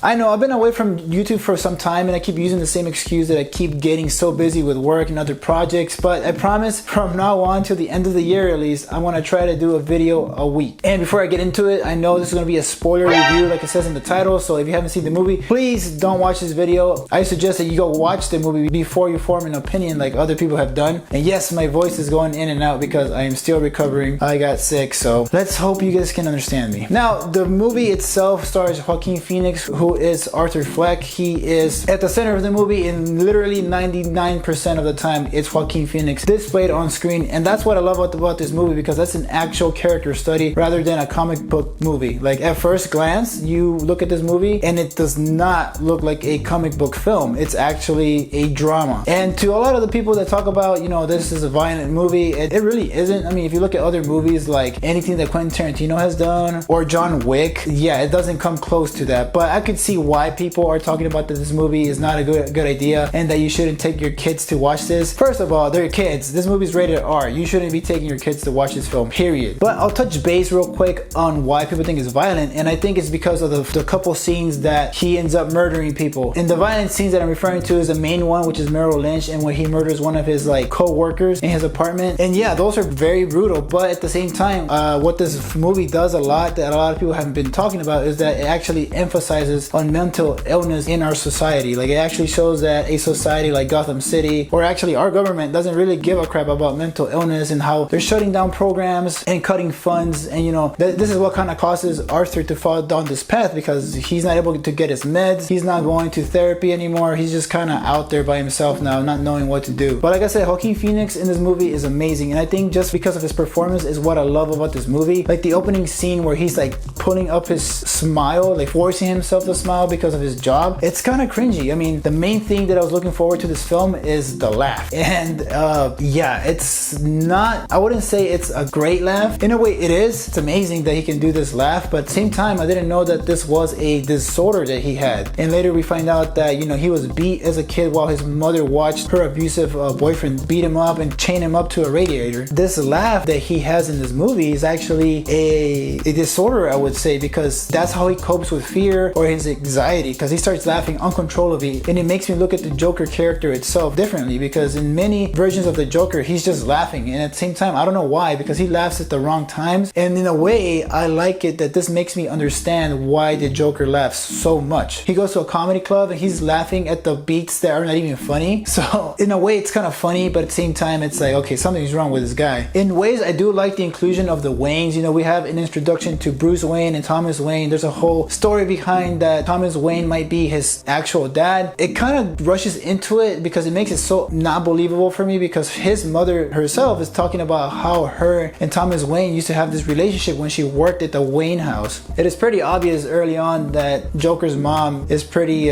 I know I've been away from YouTube for some time and I keep using the same excuse that I keep getting so busy with work and other projects, but I promise from now on till the end of the year at least, I want to try to do a video a week. And before I get into it, I know this is going to be a spoiler review like it says in the title, so if you haven't seen the movie, please don't watch this video. I suggest that you go watch the movie before you form an opinion like other people have done. And yes, my voice is going in and out because I am still recovering. I got sick, so let's hope you guys can understand me. Now, the movie itself stars Joaquin Phoenix, who is Arthur Fleck. He is at the center of the movie, and literally 99% of the time it's Joaquin Phoenix displayed on screen. And that's what I love about this movie, because that's an actual character study rather than a comic book movie. Like at first glance, you look at this movie and it does not look like a comic book film. It's actually a drama. And to a lot of the people that talk about, you know, this is a violent movie, it really isn't. I mean, if you look at other movies like anything that Quentin Tarantino has done or John Wick, yeah, it doesn't come close to that. But I could see why people are talking about that this movie is not a good idea and that you shouldn't take your kids to watch this. First of all, they're kids. This movie is rated R. You shouldn't be taking your kids to watch this film, period. But I'll touch base real quick on why people think it's violent, and I think it's because of the couple scenes that he ends up murdering people. And the violent scenes that I'm referring to is the main one, which is Merrill Lynch, and when he murders one of his like co-workers in his apartment. And yeah, those are very brutal, but at the same time, what this movie does a lot that a lot of people haven't been talking about is that it actually emphasizes on mental illness in our society. Like, it actually shows that a society like Gotham City, or actually our government, doesn't really give a crap about mental illness and how they're shutting down programs and cutting funds. And you know, this is what kind of causes Arthur to fall down this path, because he's not able to get his meds, he's not going to therapy anymore, he's just kind of out there by himself now, not knowing what to do. But like I said, Joaquin Phoenix in this movie is amazing, and I think just because of his performance is what I love about this movie. Like the opening scene where he's like pulling up his smile, like forcing himself to smile because of his job, it's kind of cringy. I mean, the main thing that I was looking forward to this film is the laugh. And yeah, it's not, I wouldn't say it's a great laugh. In a way it is. It's amazing that he can do this laugh, but at the same time, I didn't know that this was a disorder that he had. And later we find out that, you know, he was beat as a kid while his mother watched her abusive boyfriend beat him up and chain him up to a radiator. This laugh that he has in this movie is actually a disorder, I would say, because that's how he copes with fear or his anxiety, because he starts laughing uncontrollably. And it makes me look at the Joker character itself differently, because in many versions of the Joker, he's just laughing, and at the same time, I don't know why, because he laughs at the wrong times. And in a way, I like it that this makes me understand why the Joker laughs so much. He goes to a comedy club and he's laughing at the beats that are not even funny. So in a way, it's kind of funny, but at the same time, it's like, okay, something's wrong with this guy. In ways, I do like the inclusion of the Wayans. You know, we have an introduction to Bruce Wayne and Thomas Wayne. There's a whole story behind that Thomas Wayne might be his actual dad. It kind of rushes into it because it makes it so not believable for me, because his mother herself is talking about how her and Thomas Wayne used to have this relationship when she worked at the Wayne house. It is pretty obvious early on that Joker's mom is pretty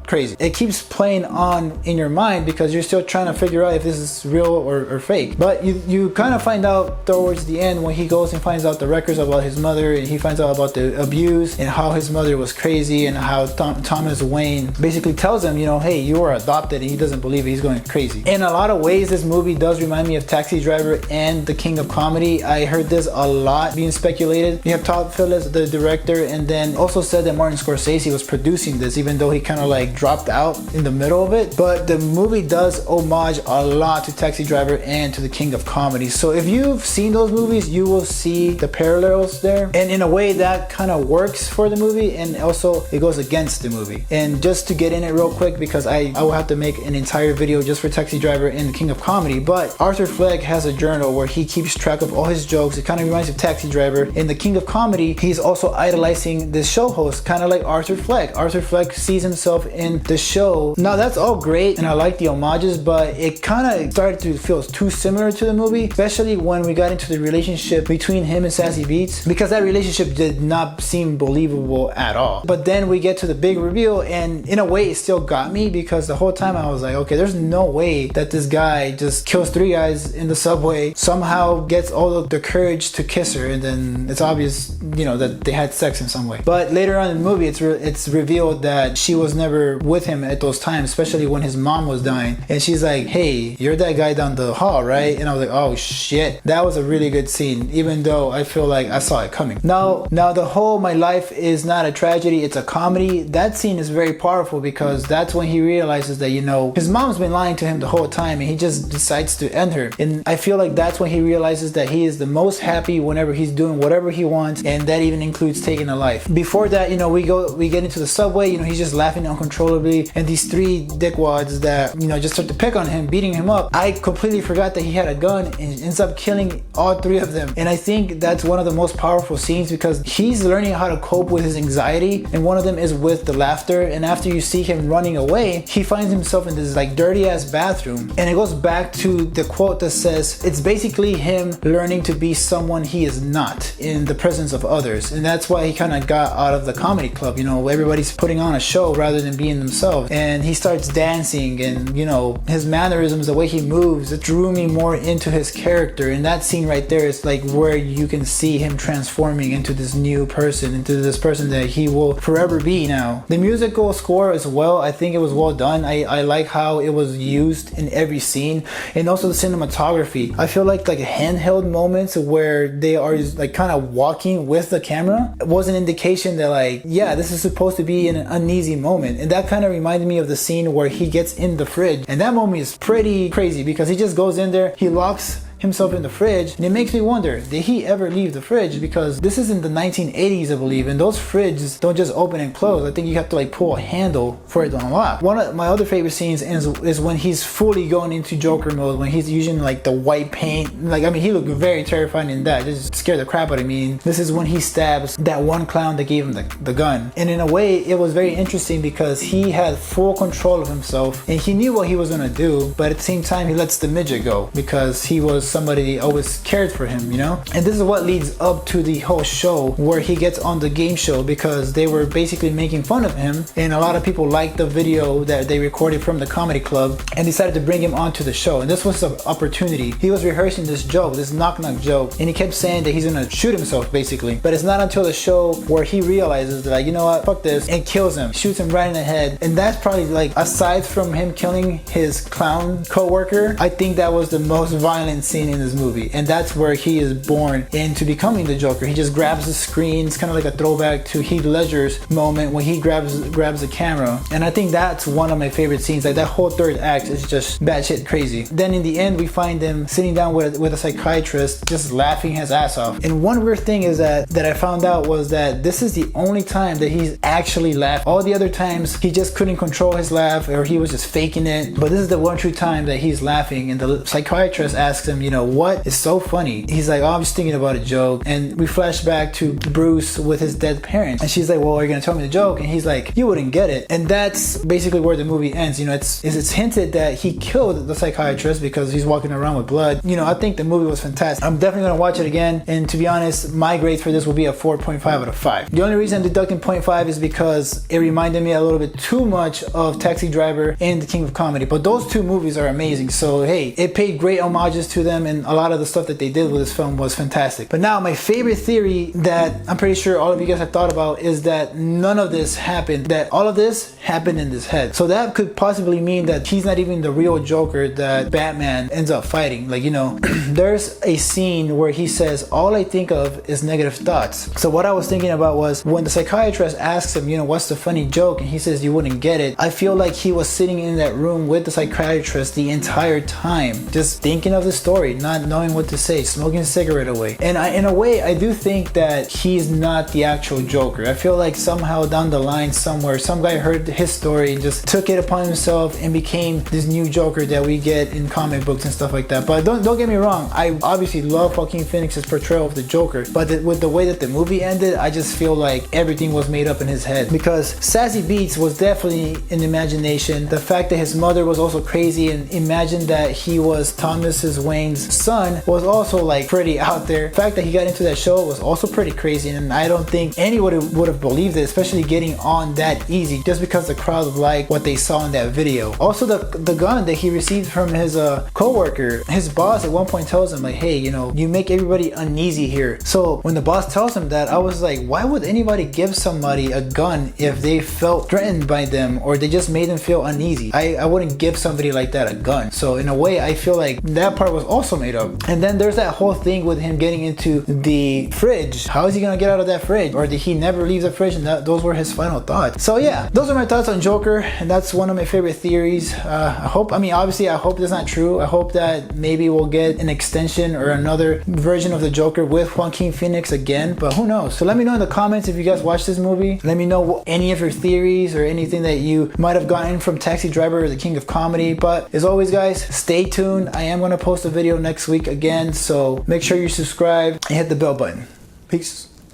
crazy. It keeps playing on in your mind because you're still trying to figure out if this is real or fake. But you kind of find out towards the end when he goes and finds out the records about his mother, and he finds out about the abuse and how his mother was crazy, and how Thomas Wayne basically tells him, you know, hey, you are adopted, and he doesn't believe it. He's going crazy. In a lot of ways, this movie does remind me of Taxi Driver and The King of Comedy. I heard this a lot being speculated. You have Todd Phillips, the director, and then also said that Martin Scorsese was producing this, even though he kind of like dropped out in the middle of it. But the movie does homage a lot to Taxi Driver and to The King of Comedy. So if you've seen those movies, you will see the parallels there. And in a way, that kind of works for the movie, and also it goes against the movie. And just to get in it real quick, because I will have to make an entire video just for Taxi Driver and The King of Comedy, but Arthur Fleck has a journal where he keeps track of all his jokes. It kind of reminds me of Taxi Driver. In The King of Comedy, he's also idolizing this show host, kind of like Arthur Fleck. Arthur Fleck sees himself in the show. Now that's all great, and I like the homages, but it kind of started to feel too similar to the movie, especially when we got into the relationship between him and Sassy Beats, because that relationship did not seem believable at all. But then we get to the big reveal, and in a way it still got me, because the whole time I was like, okay, there's no way that this guy just kills 3 guys in the subway, somehow gets all of the courage to kiss her, and then it's obvious, you know, that they had sex in some way. But later on in the movie, it's revealed that she was never with him at those times, especially when his mom was dying, and she's like, hey, you're that guy down the hall, right? And I was like, oh shit. That was a really good scene, even though I feel like I saw it coming. Now the whole my life is not a tragedy, it's a comedy, that scene is very powerful because that's when he realizes that, you know, his mom's been lying to him the whole time and he just decides to end her. And I feel like that's when he realizes that he is the most happy whenever he's doing whatever he wants, and that even includes taking a life. Before that, you know, we get into the subway, you know, he's just laughing uncontrollably, and these three dickwads that, you know, just start to pick on him, beating him up. I completely forgot that he had a gun and ends up killing all three of them. And I think that's one of the most powerful scenes because he's learning how to cope with his anxiety, and one of them is with the laughter. And after you see him running away, he finds himself in this like dirty ass bathroom, and it goes back to the quote that says it's basically him learning to be someone he is not in the presence of others. And that's why he kind of got out of the comedy club. You know, everybody's putting on a show rather than being themselves, and he starts dancing, and you know, his mannerisms, the way he moves, it drew me more into his character. And that scene right there is like where you can see him transforming into this new person, into this person that he will forever be now. The musical score as well, I think it was well done. I like how it was used in every scene, and also the cinematography. I feel like handheld moments where they are like kind of walking with the camera was an indication that like, yeah, this is supposed to be an uneasy moment. And that kind of reminded me of the scene where he gets in the fridge, and that moment is pretty crazy because he just goes in there, he locks himself in the fridge, and it makes me wonder, did he ever leave the fridge? Because this is in the 1980s, I believe, and those fridges don't just open and close. I think you have to like pull a handle for it to unlock. One of my other favorite scenes is when he's fully going into Joker mode, when he's using like the white paint. Like, I mean, he looked very terrifying in that. It just scared the crap out of me. And this is when he stabs that one clown that gave him the gun. And in a way, it was very interesting because he had full control of himself and he knew what he was gonna do, but at the same time, he lets the midget go because he was somebody always cared for him, you know? And this is what leads up to the whole show where he gets on the game show, because they were basically making fun of him, and a lot of people liked the video that they recorded from the comedy club and decided to bring him onto the show. And this was an opportunity. He was rehearsing this joke, this knock-knock joke, and he kept saying that he's gonna shoot himself basically. But it's not until the show where he realizes that, like, you know what, fuck this, and kills him, shoots him right in the head. And that's probably, like, aside from him killing his clown co-worker, I think that was the most violent scene in this movie. And that's where he is born into becoming the Joker. He just grabs the screen. It's kind of like a throwback to Heath Ledger's moment when he grabs the camera. And I think that's one of my favorite scenes. Like, that whole third act is just batshit crazy. Then in the end, we find him sitting down with a psychiatrist, just laughing his ass off. And one weird thing is that I found out was that this is the only time that he's actually laughed. All the other times he just couldn't control his laugh, or he was just faking it. But this is the one true time that he's laughing. And the psychiatrist asks him, you know, what is so funny? He's like, oh, I'm just thinking about a joke. And we flash back to Bruce with his dead parents. And she's like, well, are you gonna tell me the joke? And he's like, you wouldn't get it. And that's basically where the movie ends. You know, it's hinted that he killed the psychiatrist because he's walking around with blood. You know, I think the movie was fantastic. I'm definitely gonna watch it again. And to be honest, my grade for this will be a 4.5 out of 5. The only reason I'm deducting 0.5 is because it reminded me a little bit too much of Taxi Driver and The King of Comedy. But those two movies are amazing. So hey, it paid great homages to them, and a lot of the stuff that they did with this film was fantastic. But now my favorite theory that I'm pretty sure all of you guys have thought about is that none of this happened, that all of this happened in his head. So that could possibly mean that he's not even the real Joker that Batman ends up fighting. Like, you know, there's a scene where he says, all I think of is negative thoughts. So what I was thinking about was when the psychiatrist asks him, you know, what's the funny joke? And he says, you wouldn't get it. I feel like he was sitting in that room with the psychiatrist the entire time, just thinking of the story, not knowing what to say, smoking a cigarette away. And in a way, I do think that he's not the actual Joker. I feel like somehow down the line somewhere, some guy heard his story and just took it upon himself and became this new Joker that we get in comic books and stuff like that. But don't get me wrong, I obviously love Joaquin Phoenix's portrayal of the Joker, but with the way that the movie ended, I just feel like everything was made up in his head. Because Sassy Beats was definitely an imagination. The fact that his mother was also crazy, and imagine that he was Thomas's Wayne's son, was also like pretty out there. The fact that he got into that show was also pretty crazy, and I don't think anybody would have believed it, especially getting on that easy, just because the crowd liked what they saw in that video. Also, the gun that he received from his co-worker, his boss at one point tells him like, hey, you know, you make everybody uneasy here. So when the boss tells him that, I was like, why would anybody give somebody a gun if they felt threatened by them or they just made them feel uneasy? I wouldn't give somebody like that a gun. So in a way, I feel like that part was also also made up. And then there's that whole thing with him getting into the fridge. How is he gonna get out of that fridge? Or did he never leave the fridge and those were his final thoughts? So yeah, those are my thoughts on Joker, and that's one of my favorite theories. Obviously I hope that's not true. I hope that maybe we'll get an extension or another version of the Joker with Joaquin Phoenix again, but who knows? So let me know in the comments if you guys watched this movie. Let me know any of your theories or anything that you might have gotten from Taxi Driver or The King of Comedy. But as always guys, stay tuned. I am going to post a video next week again, so make sure you subscribe and hit the bell button. Peace.